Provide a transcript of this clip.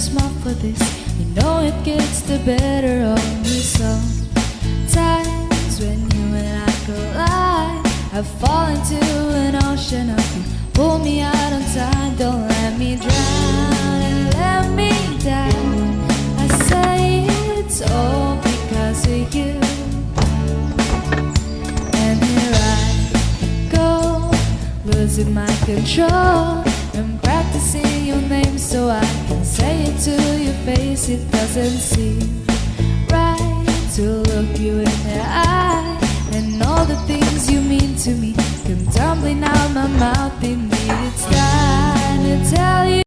smart for this. You know it gets the better of me sometimes. When you and I collide, I fall into an ocean of you. Pull me out on time, don't let me drown and let me down. I say it's all because of you. And here I go, losing my control and practicing your name so I can say it to your face. It doesn't seem right to look you in the eye, and all the things you mean to me come tumbling out my mouth. Indeed, it's time to tell you.